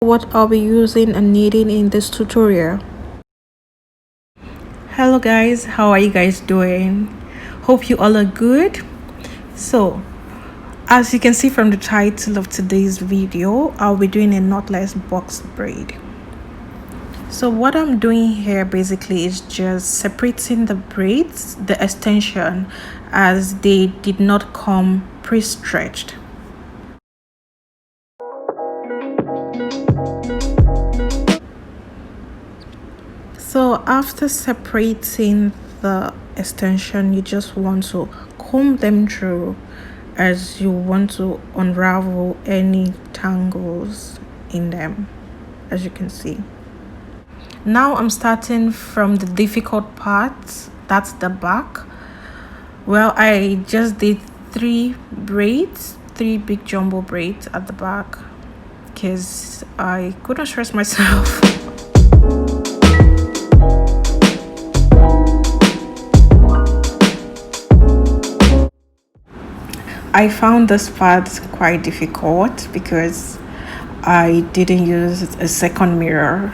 What I'll be using and needing in this tutorial. Hello guys, how are you guys doing? Hope you all are good. So as you can see from the title of today's video, I'll be doing a knotless box braid. So what I'm doing here basically is just separating the braids, the extension, as they did not come pre-stretched. So after separating the extension, you just want to comb them through as you want to unravel any tangles in them, as you can see. Now I'm starting from the difficult part, that's the back. Well, I just did 3 braids, 3 big jumbo braids at the back because I couldn't stress myself. I found this part quite difficult because I didn't use a second mirror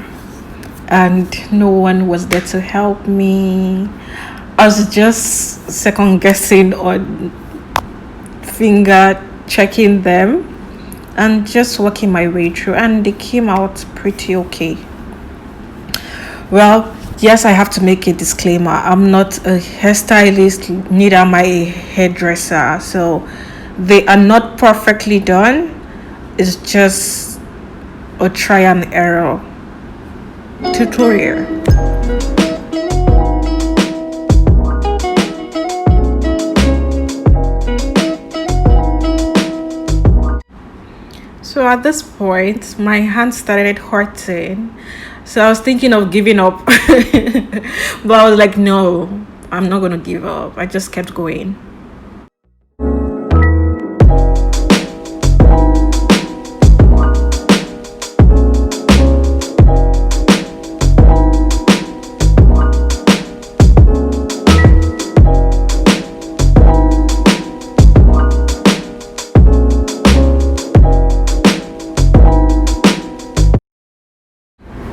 and no one was there to help me. I was just second guessing on finger checking them and just working my way through, and they came out pretty okay. Well, yes, I have to make a disclaimer. I'm not a hairstylist, neither am I a hairdresser, so they are not perfectly done. It's just a try and error tutorial. So at this point, my hand started hurting. So I was thinking of giving up. But I was like, no, I'm not going to give up. I just kept going.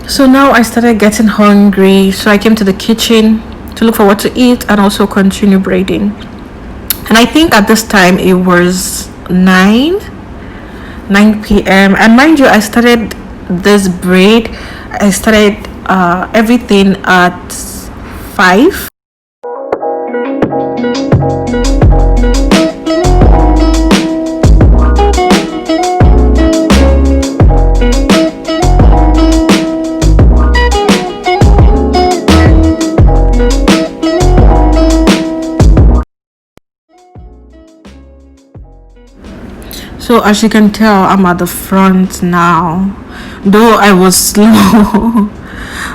So now I started getting hungry, so I came to the kitchen to look for what to eat and also continue braiding. And I think at this time it was 9 p.m. and mind you, I started this braid, I started everything at 5. So as you can tell, I'm at the front now, though I was slow.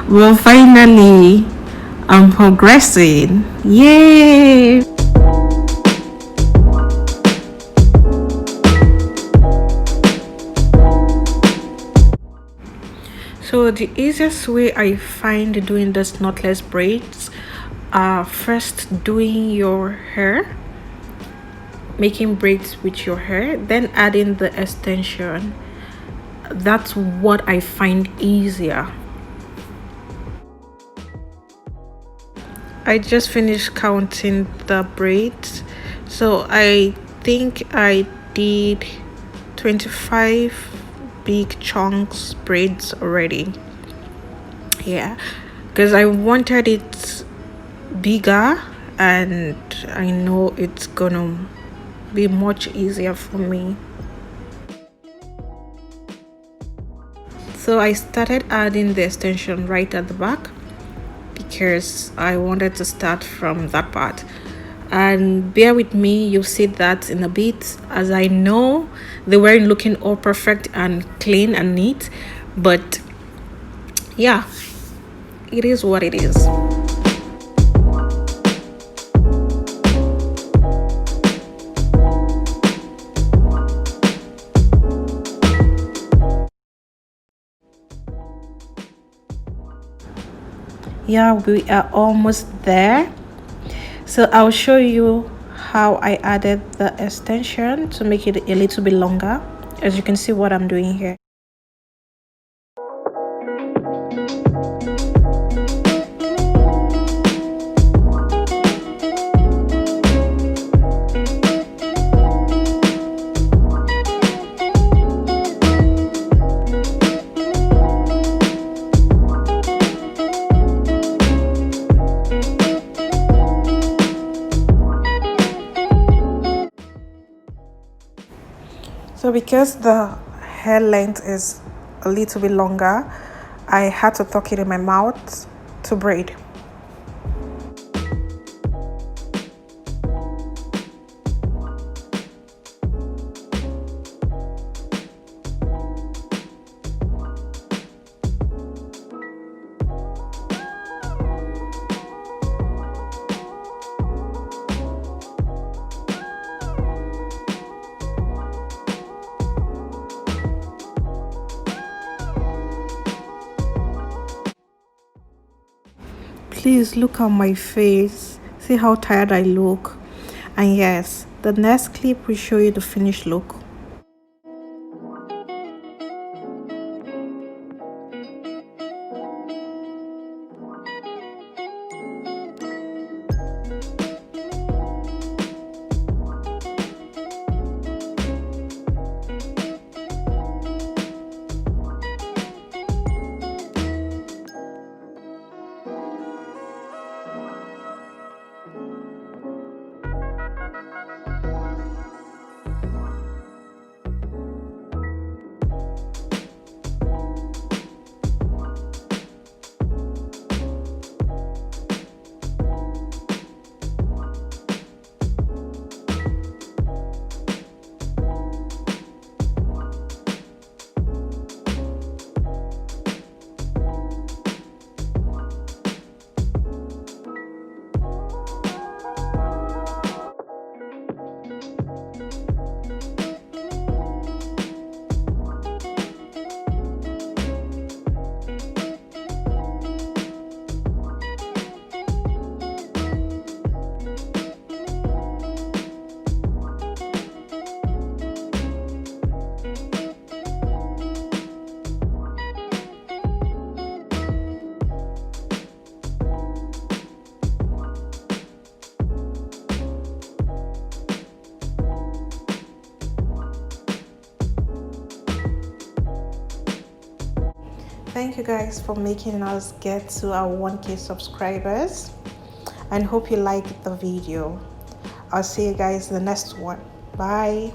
Well, finally I'm progressing. Yay! So the easiest way I find doing this knotless braids are first doing your hair, making braids with your hair, then adding the extension. That's what I find easier. I just finished counting the braids, so I think I did 25 big chunks braids already. Yeah, because I wanted it bigger and I know it's gonna be much easier for me. So I started adding the extension right at the back because I wanted to start from that part, and bear with me, you'll see that in a bit, as I know they weren't looking all perfect and clean and neat, but yeah, it is what it is. Yeah, we are almost there. So I'll show you how I added the extension to make it a little bit longer. As you can see what I'm doing here. So because the hair length is a little bit longer, I had to tuck it in my mouth to braid. Please look at my face. See how tired I look. And yes, the next clip will show you the finished look. Thank you guys for making us get to our 1K subscribers, and hope you liked the video. I'll see you guys in the next one. Bye.